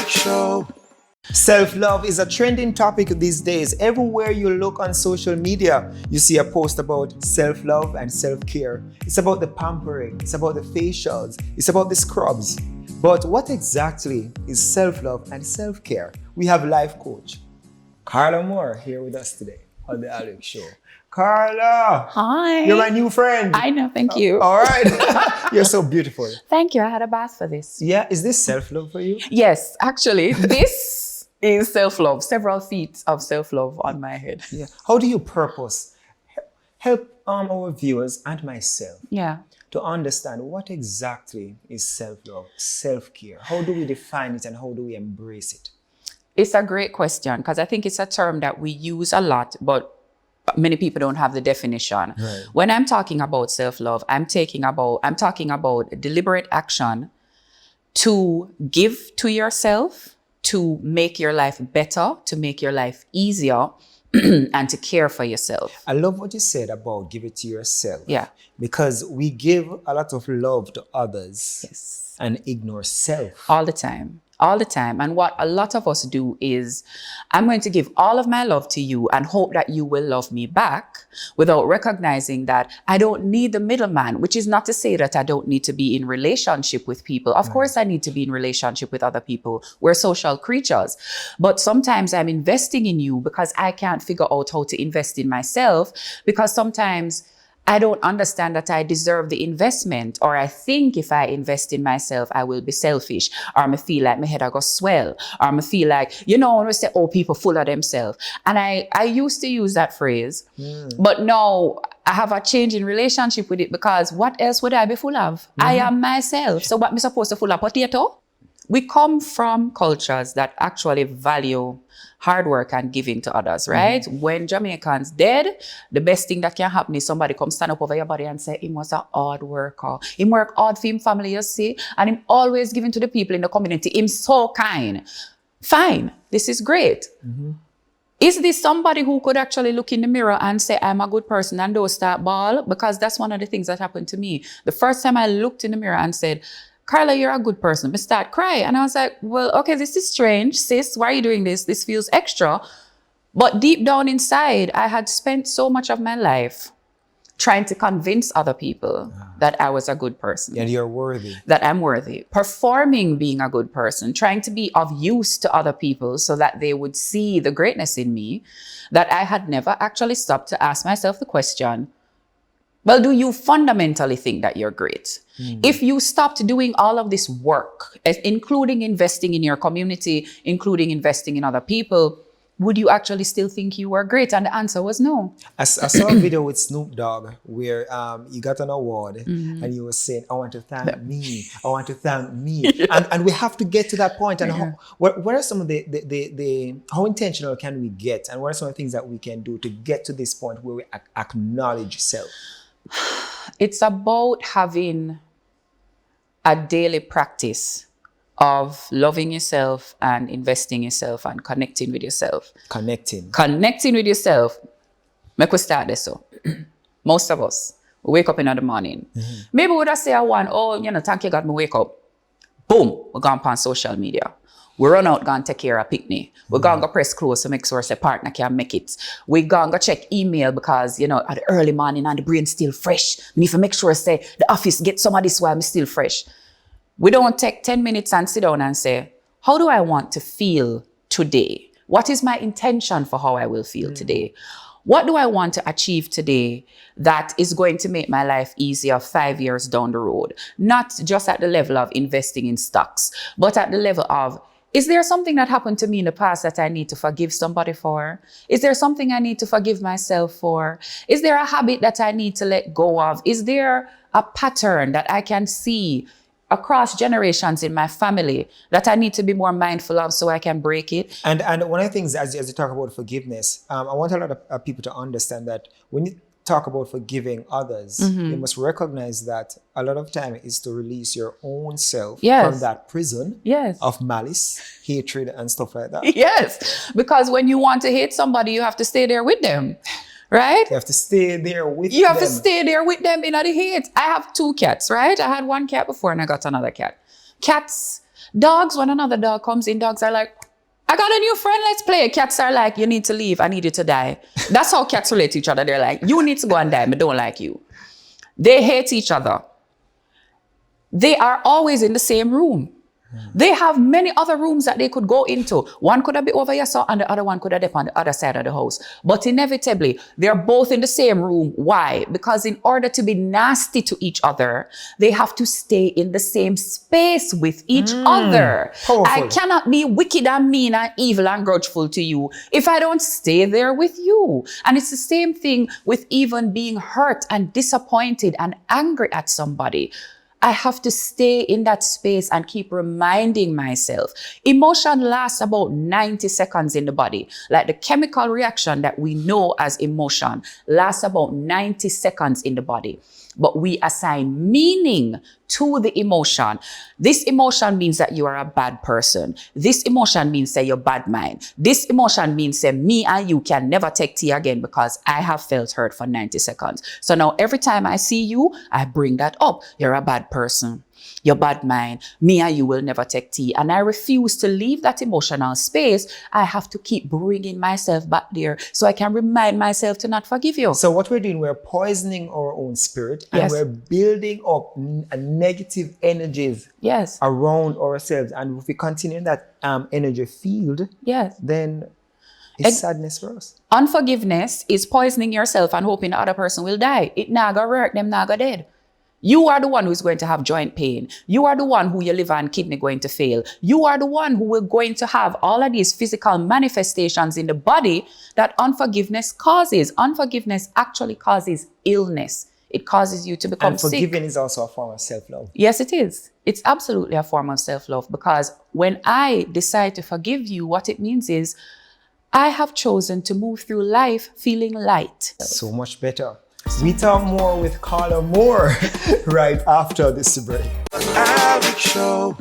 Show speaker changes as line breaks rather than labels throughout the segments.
Alex Show. Self-love is a trending topic these days. Everywhere you look on social media, you see a post about self-love and self-care. It's about the pampering, it's about the facials, it's about the scrubs. But what exactly is self-love and self-care? We have life coach Carla Moore here with us today on the Alex Show. Carla!
Hi.
You're my new friend.
I know, thank you.
All right. You're so beautiful.
Thank you, I had a bath for this.
Yeah, is this self-love for you?
Yes, actually, this is self-love. Several feet of self-love on my head.
Yeah. How do you purpose help our viewers and myself to understand what exactly is self-love, self-care? How do we define it and how do we embrace it?
It's a great question because I think it's a term that we use a lot, but many people don't have the definition.
Right.
When I'm talking about self-love, I'm talking about deliberate action to give to yourself, to make your life better, to make your life easier, and to care for yourself.
I love what you said about give it to yourself.
Yeah.
Because we give a lot of love to others
Yes.
and ignore self.
All the time. All the time. And what a lot of us do is, I'm going to give all of my love to you and hope that you will love me back without recognizing that I don't need the middleman, which is not to say that I don't need to be in relationship with people. Of course, I need to be in relationship with other people. We're social creatures. But sometimes I'm investing in you because I can't figure out how to invest in myself, because sometimes I don't understand that I deserve the investment, or I think if I invest in myself, I will be selfish, or I feel like my head I go swell, or I feel like, when we say, oh, people full of themselves. And I used to use that phrase, but now I have a change in relationship with it, because what else would I be full of? I am myself. So what am I supposed to full of? Potato? We come from cultures that actually value hard work and giving to others, right? When Jamaicans dead, the best thing that can happen is somebody come stand up over your body and say, he was a hard worker. He work hard for him family, you see, and him always giving to the people in the community. Him so kind. Fine, this is great. Is this somebody who could actually look in the mirror and say, I'm a good person, and don't start ball? Because that's one of the things that happened to me. The first time I looked in the mirror and said, Carla, you're a good person. I start crying. And I was like, well, okay, this is strange. Sis, why are you doing this? This feels extra. But deep down inside, I had spent so much of my life trying to convince other people that I was a good person.
And you're worthy.
That I'm worthy. Performing being a good person. Trying to be of use to other people so that they would see the greatness in me. That I had never actually stopped to ask myself the question, well, do you fundamentally think that you're great? If you stopped doing all of this work, including investing in your community, including investing in other people, would you actually still think you were great? And the answer was no.
I saw a video with Snoop Dogg where you got an award and you were saying, I want to thank me. I want to thank me. And we have to get to that point. And what are some of the how intentional can we get? And what are some of the things that we can do to get to this point where we acknowledge self?
It's about having a daily practice of loving yourself and investing in yourself and connecting with yourself.
Connecting
with yourself. Make we start this. So most of us, we wake up in the morning. Maybe we would say thank you God, me wake up. Boom, we're going on social media. We run out, go take care of picnic. We're going to press close to make sure the partner can make it. We going to check email because, at the early morning and the brain still fresh. We need to make sure, say, the office get some of this while I'm still fresh. We don't take 10 minutes and sit down and say, how do I want to feel today? What is my intention for how I will feel today? What do I want to achieve today that is going to make my life easier 5 years down the road? Not just at the level of investing in stocks, but at the level of, is there something that happened to me in the past that I need to forgive somebody for? Is there something I need to forgive myself for? Is there a habit that I need to let go of? Is there a pattern that I can see across generations in my family that I need to be more mindful of so I can break it?
And one of the things, as you talk about forgiveness, I want a lot of people to understand that when you talk about forgiving others, you must recognize that a lot of time is to release your own self from that prison of malice, hatred, and stuff like that.
Yes, because when you want to hate somebody, you have to stay there with them. Right?
You have to stay there with them.
You have to stay there with them in the hate. I have 2 cats, right? I had 1 cat before and I got another cat. Cats, Dogs, when another dog comes in, dogs are like, I got a new friend, let's play. Cats are like, you need to leave, I need you to die. That's how cats relate to each other. They're like, you need to go and die, but don't like you. They hate each other. They are always in the same room. They have many other rooms that they could go into. One could have been over here, so, and the other one could have been on the other side of the house. But inevitably, they're both in the same room. Why? Because in order to be nasty to each other, they have to stay in the same space with each other.
Powerful.
I cannot be wicked and mean and evil and grudgeful to you if I don't stay there with you. And it's the same thing with even being hurt and disappointed and angry at somebody. I have to stay in that space and keep reminding myself. Emotion lasts about 90 seconds in the body. Like the chemical reaction that we know as emotion lasts about 90 seconds in the body. But we assign meaning to the emotion. This emotion means that you are a bad person. This emotion means that you're bad mind. This emotion means that me and you can never take tea again because I have felt hurt for 90 seconds. So now every time I see you, I bring that up. You're a bad person. You're bad mind. Me and you will never take tea. And I refuse to leave that emotional space. I have to keep bringing myself back there so I can remind myself to not forgive you.
So what we're doing, we're poisoning our own spirit and
Yes.
we're building up negative energies
Yes.
around ourselves. And if we continue in that energy field,
Yes.
then it's sadness for us.
Unforgiveness is poisoning yourself and hoping the other person will die. It naga work, them naga dead. You are the one who's going to have joint pain. You are the one who your liver and kidney going to fail. You are the one who will going to have all of these physical manifestations in the body that unforgiveness causes. Unforgiveness actually causes illness. It causes you to become
And
sick.
forgiving is also a form of self-love.
Yes, it is. It's absolutely a form of self-love because when I decide to forgive you, what it means is I have chosen to move through life feeling light.
So much better. We talk more with Carla more right after this break. Alex Show.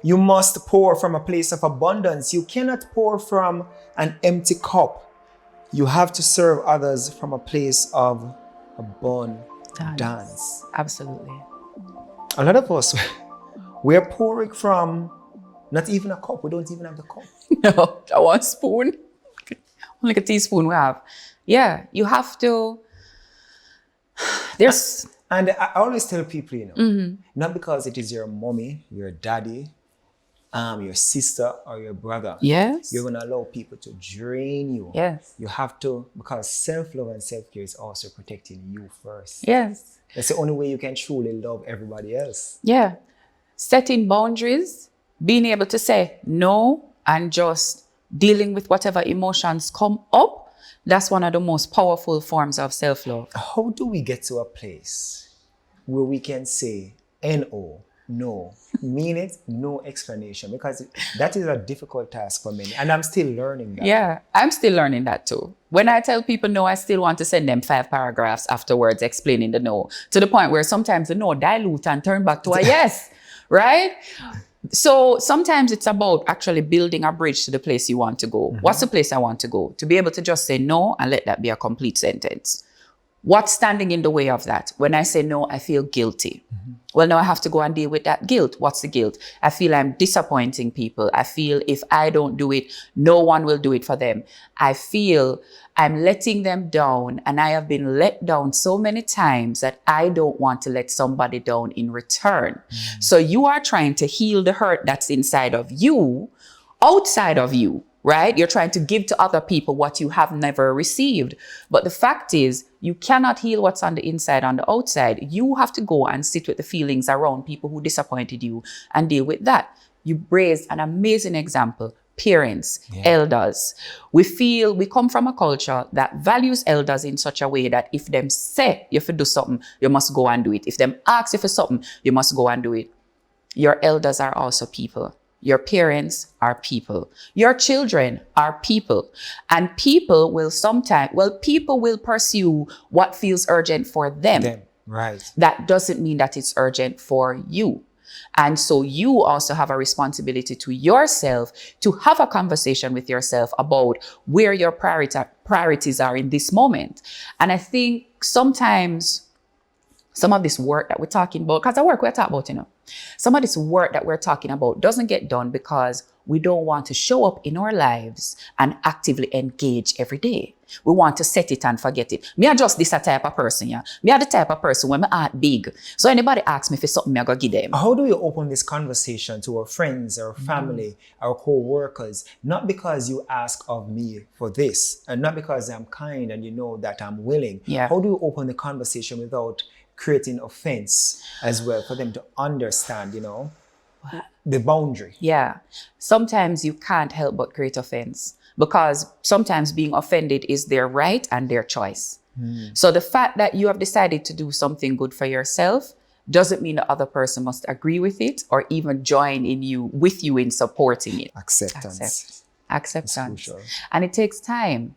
You must pour from a place of abundance. You cannot pour from an empty cup. You have to serve others from a place of abundance.
Absolutely.
A lot of us, we're pouring from not even a cup. We don't even have the cup.
No, that one spoon. Only a teaspoon we have. Yeah, you have to. There's.
And I always tell people, not because it is your mommy, your daddy, your sister, or your brother.
Yes.
You're going to allow people to drain you.
Yes.
You have to, because self-love and self-care is also protecting you first.
Yes.
That's the only way you can truly love everybody else.
Yeah. Setting boundaries, being able to say no, and just dealing with whatever emotions come up. That's one of the most powerful forms of self-love.
How do we get to a place where we can say N-O, no, mean it, no explanation? Because that is a difficult task for many. And I'm still learning that.
Yeah, I'm still learning that too. When I tell people no, I still want to send them 5 paragraphs afterwards explaining the no, to the point where sometimes the no dilute and turn back to a yes, right? So sometimes it's about actually building a bridge to the place you want to go. Mm-hmm. What's the place I want to go? To be able to just say no and let that be a complete sentence. What's standing in the way of that? When I say no, I feel guilty. Mm-hmm. Well, now I have to go and deal with that guilt. What's the guilt? I feel I'm disappointing people. I feel if I don't do it, no one will do it for them. I feel I'm letting them down, and I have been let down so many times that I don't want to let somebody down in return. Mm-hmm. So you are trying to heal the hurt that's inside of you, outside of you. Right? You're trying to give to other people what you have never received. But the fact is, you cannot heal what's on the inside, on the outside. You have to go and sit with the feelings around people who disappointed you and deal with that. You raised an amazing example. Parents, elders. We come from a culture that values elders in such a way that if them say you have to do something, you must go and do it. If them ask you for something, you must go and do it. Your elders are also people. Your parents are people. Your children are people. And people will people will pursue what feels urgent for them.
Right.
That doesn't mean that it's urgent for you. And so you also have a responsibility to yourself to have a conversation with yourself about where your priorities are in this moment. And I think sometimes some of this work that we're talking about, because the work we're talking about, Some of this work that we're talking about doesn't get done because we don't want to show up in our lives and actively engage every day. We want to set it and forget it. Me are just this a type of person, yeah. Me are the type of person when my heart big. So anybody asks me for something, me I go give them.
How do we open this conversation to our friends, our family, our co-workers? Not because you ask of me for this, and not because I'm kind and you know that I'm willing.
Yeah.
How do you open the conversation without creating offense as well for them to understand, the boundary?
Yeah. Sometimes you can't help but create offense because sometimes being offended is their right and their choice. So the fact that you have decided to do something good for yourself doesn't mean the other person must agree with it or even join with you in supporting it.
Acceptance.
Acceptance.
Crucial.
And it takes time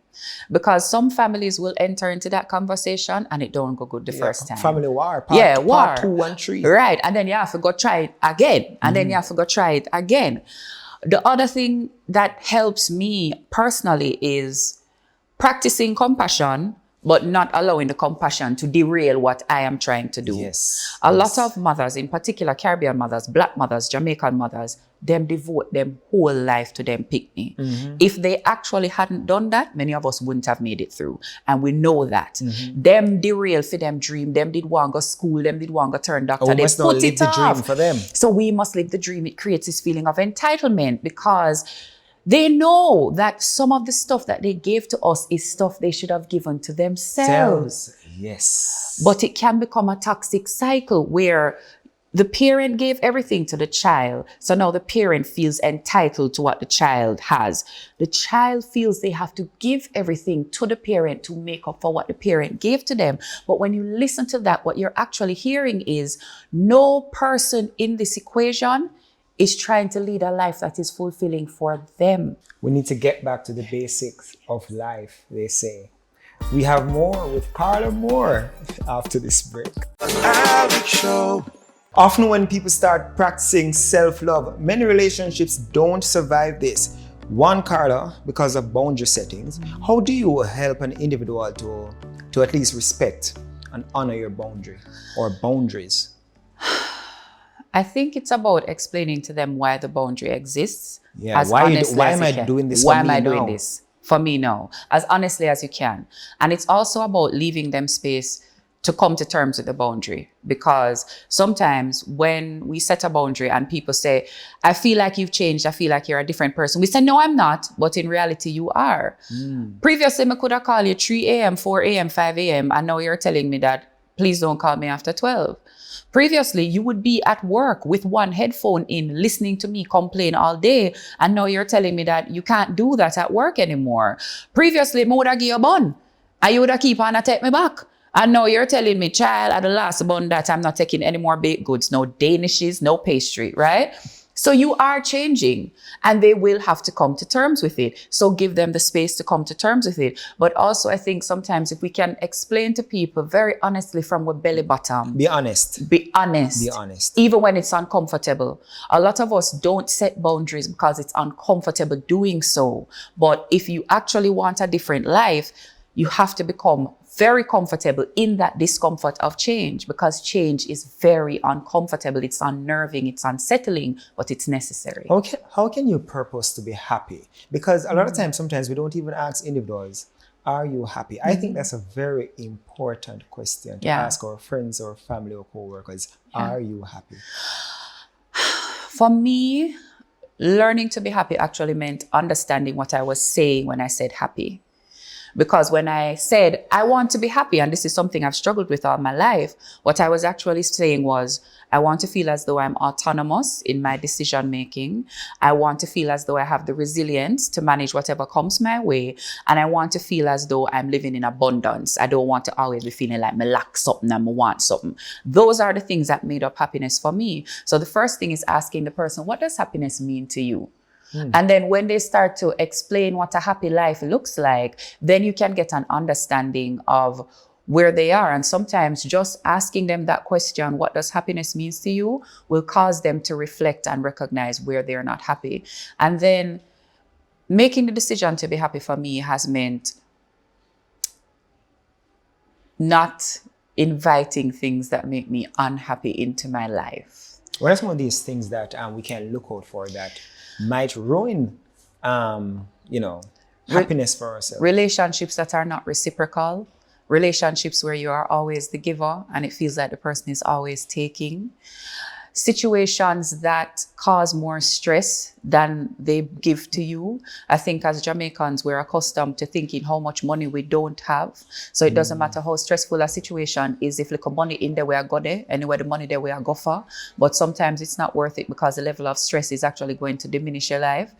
because some families will enter into that conversation and it don't go good the first time.
Family war.
War.
Part 2 and 3.
Right. And then you have to go try it again. And then you have to go try it again. The other thing that helps me personally is practicing compassion, but not allowing the compassion to derail what I am trying to do.
Yes.
A lot of mothers, in particular Caribbean mothers, Black mothers, Jamaican mothers, them devote them whole life to them picnic. If they actually hadn't done that, many of us wouldn't have made it through. And we know that. Them derail for them dream. Them did want to go school. Them did want to turn doctor.
We
They
must not
put
live
it
the
off.
dream for them.
So we must live the dream. It creates this feeling of entitlement because they know that some of the stuff that they gave to us is stuff they should have given to themselves.
Yes.
But it can become a toxic cycle where the parent gave everything to the child. So now the parent feels entitled to what the child has. The child feels they have to give everything to the parent to make up for what the parent gave to them. But when you listen to that, what you're actually hearing is no person in this equation is trying to lead a life that is fulfilling for them.
We need to get back to the basics of life, they say. We have more with Carla Moore after this break. Alex Show. Often when people start practicing self-love, many relationships don't survive this. One, Carla, because of boundary settings. How do you help an individual to at least respect and honor your boundary or boundaries?
I think it's about explaining to them why the boundary exists.
Yeah,
as
why
honestly
am
as you
I
can.
doing this
Why
for
am
me
I doing
now?
this for me now? As honestly as you can. And it's also about leaving them space to come to terms with the boundary. Because sometimes when we set a boundary and people say, I feel like you've changed, I feel like you're a different person. We say, no, I'm not. But in reality, you are. Previously, I could have called you 3 a.m., 4 a.m., 5 a.m. And now you're telling me that, please don't call me after 12. Previously, you would be at work with one headphone in, listening to me complain all day. And now you're telling me that you can't do that at work anymore. Previously, I would have give you a bun. And you would have keep on and take me back. And now you're telling me, child, at the last bun that I'm not taking any more baked goods, no danishes, no pastry, right? So you are changing and they will have to come to terms with it. So give them the space to come to terms with it. But also I think sometimes if we can explain to people very honestly from our belly bottom.
Be honest.
Be honest.
Be honest.
Even when it's uncomfortable. A lot of us don't set boundaries because it's uncomfortable doing so. But if you actually want a different life, you have to become very comfortable in that discomfort of change, because change is very uncomfortable. It's unnerving, it's unsettling, but it's necessary.
How can you purpose to be happy? Because a lot of times, sometimes we don't even ask individuals, are you happy? I think that's a very important question to ask our friends or family or co-workers. Are you happy?
For me, learning to be happy actually meant understanding what I was saying when I said happy. Because when I said, I want to be happy, and this is something I've struggled with all my life, what I was actually saying was, I want to feel as though I'm autonomous in my decision making. I want to feel as though I have the resilience to manage whatever comes my way. And I want to feel as though I'm living in abundance. I don't want to always be feeling like I lack something and I want something. Those are the things that made up happiness for me. So the first thing is asking the person, what does happiness mean to you? And then when they start to explain what a happy life looks like, then you can get an understanding of where they are. And sometimes just asking them that question, what does happiness mean to you, will cause them to reflect and recognize where they're not happy. And then making the decision to be happy for me has meant not inviting things that make me unhappy into my life.
What are some of these things that we can look out for that might ruin, happiness for ourselves?
Relationships that are not reciprocal, relationships where you are always the giver and it feels like the person is always taking, situations that cause more stress than they give to you. I think as Jamaicans, we're accustomed to thinking how much money we don't have. So it doesn't matter how stressful a situation is. If like money in there, we are go there. Anywhere the money there, we are go for. But sometimes it's not worth it because the level of stress is actually going to diminish your life.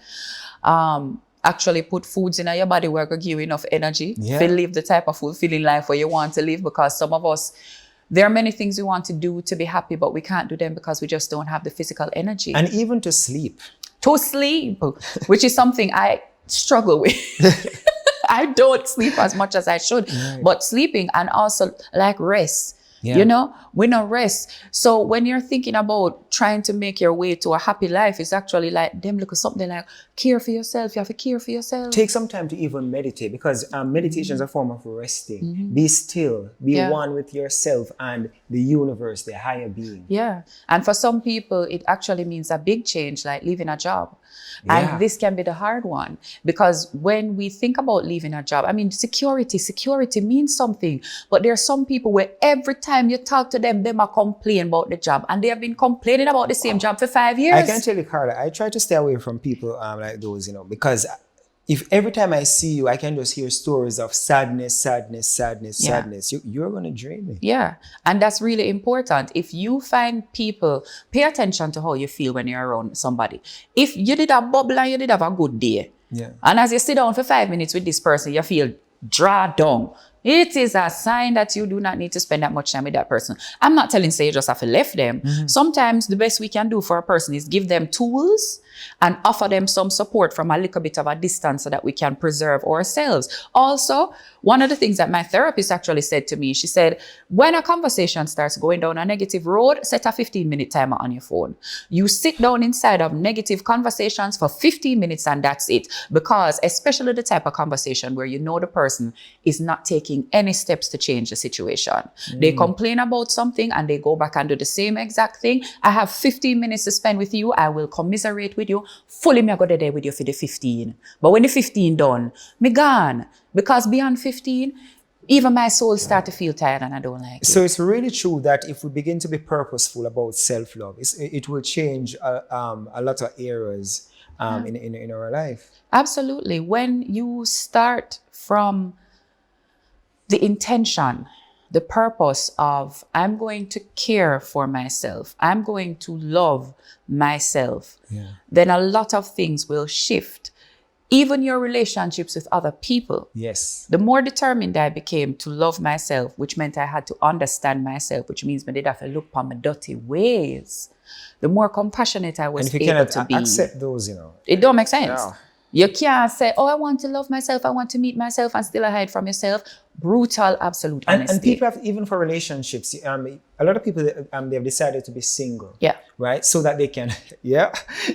Actually put foods in your body where give you enough energy to live the type of fulfilling life where you want to live, because some of us, there are many things we want to do to be happy, but we can't do them because we just don't have the physical energy.
And even to sleep.
To sleep, which is something I struggle with. I don't sleep as much as I should, but sleeping and also like rest. We don't rest. So when you're thinking about trying to make your way to a happy life, it's actually like them look at something like care for yourself. You have to care for yourself.
Take some time to even meditate, because meditation is a form of resting. Be still, be one with yourself and the universe, the higher being.
Yeah. And for some people, it actually means a big change, like leaving a job. And this can be the hard one, because when we think about leaving a job, I mean, security means something. But there are some people where every time you talk to them, they might complain about the job, and they have been complaining about the same job for 5 years.
I can tell you, Carla, I try to stay away from people like those, because if every time I see you, I can just hear stories of sadness, you're going to drain me.
Yeah. And that's really important. If you find people, pay attention to how you feel when you're around somebody. If you did a bubble and you did have a good day, and as you sit down for 5 minutes with this person, you feel draw down, it is a sign that you do not need to spend that much time with that person. I'm not telling you just have to left them. Sometimes the best we can do for a person is give them tools and offer them some support from a little bit of a distance so that we can preserve ourselves. Also, one of the things that my therapist actually said to me, she said, when a conversation starts going down a negative road, set a 15-minute timer on your phone. You sit down inside of negative conversations for 15 minutes and that's it. Because especially the type of conversation where you know the person is not taking any steps to change the situation. They complain about something and they go back and do the same exact thing. I have 15 minutes to spend with you. I will commiserate with you. Fully me I go there with you for the 15. But when the 15 done, me gone. Because beyond 15, even my soul start to feel tired and I don't like it.
So it's really true that if we begin to be purposeful about self-love, it will change a lot of areas in our life.
Absolutely. When you start from the intention, the purpose of I'm going to care for myself, I'm going to love myself, then a lot of things will shift. Even your relationships with other people.
Yes.
The more determined I became to love myself, which meant I had to understand myself, which means I did have to look upon my dirty ways, the more compassionate I was able to be.
And if you cannot accept those,
it don't make sense.
No.
You can't say, oh, I want to love myself, I want to meet myself and still hide from yourself. Brutal, absolute honesty.
And people have, even for relationships, a lot of people, they've decided to be single.
Yeah.
Right? So that they can,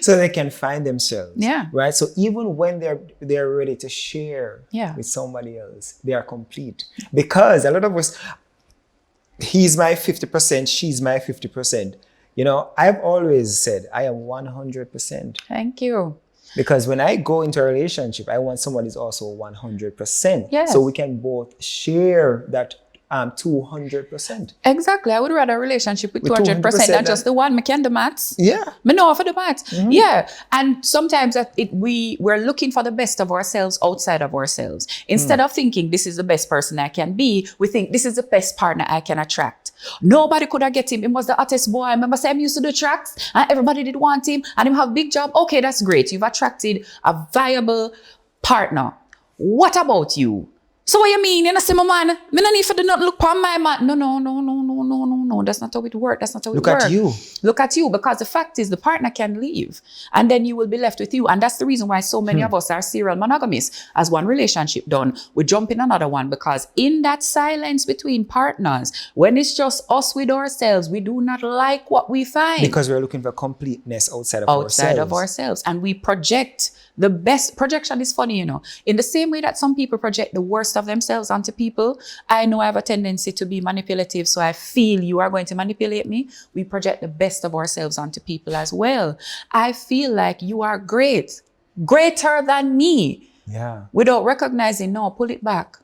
so they can find themselves.
Yeah.
Right? So even when they're ready to share with somebody else, they are complete. Because a lot of us, he's my 50%, she's my 50%. I've always said, I am 100%.
Thank you.
Because when I go into a relationship, I want someone who's also 100%.
Yes.
So we can both share that 200%.
Exactly. I would rather a relationship with 200% than just the one. Me can do maths.
Yeah.
Me know for the maths. Yeah. And sometimes we're looking for the best of ourselves outside of ourselves. Instead of thinking this is the best person I can be, we think this is the best partner I can attract. Nobody could have get him. He was the hottest boy. I remember saying I used to do tracks and everybody did want him and him have a big job. Okay, that's great. You've attracted a viable partner. What about you? So what you mean? You know, say, my man, me no need for the not look upon my man. No. That's not how it works. That's not how it works.
Look at you.
Look at you. Because the fact is the partner can leave and then you will be left with you. And that's the reason why so many of us are serial monogamists. As one relationship done, we jump in another one, because in that silence between partners, when it's just us with ourselves, we do not like what we find.
Because we're looking for completeness outside of ourselves.
And we project the best. Projection is funny, in the same way that some people project the worst worst of themselves onto people. I know I have a tendency to be manipulative, so I feel you are going to manipulate me. We project the best of ourselves onto people as well. I feel like you are great, greater than me.
Yeah.
Without recognizing, no, pull it back.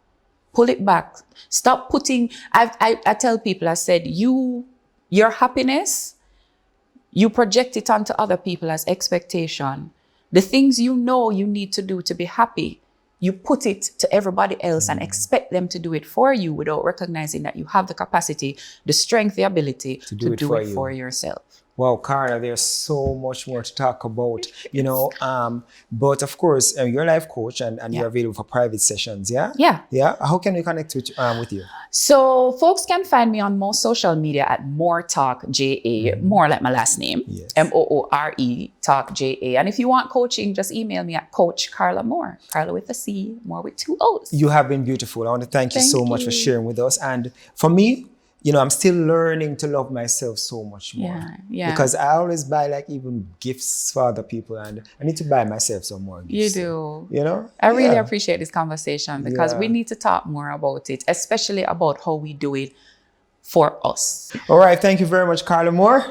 Pull it back. Stop putting, I tell people, I said, your happiness, you project it onto other people as expectation. The things you know you need to do to be happy, you put it to everybody else and expect them to do it for you without recognizing that you have the capacity, the strength, the ability to do it for yourself.
Wow, Carla, there's so much more to talk about, you know. But of course, you're a life coach and you're available for private sessions, yeah?
Yeah.
How can we connect with you?
So folks can find me on most social media at More Talk JA, more like my last name,
Yes.
Moore Talk JA. And if you want coaching, just email me at Coach Carla Moore, Carla with a C, Moore with 2 O's.
You have been beautiful. I want to thank you so much for sharing with us. And for me, you know, I'm still learning to love myself so much more.
Yeah.
Because I always buy like even gifts for other people, and I need to buy myself some more gifts.
You do.
You know?
I really appreciate this conversation because
Yeah.
we need to talk more about it, especially about how we do it for us.
All right. Thank you very much, Carla Moore.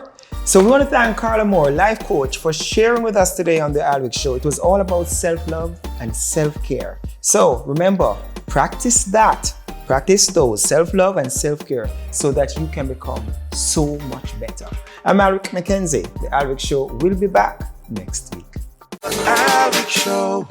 So we want to thank Carla Moore, life coach, for sharing with us today on the Alwick Show. It was all about self-love and self-care. So remember, practice that. Practice those, self-love and self-care, so that you can become so much better. I'm Alwick McKenzie. The Alwick Show will be back next week. Alwick Show.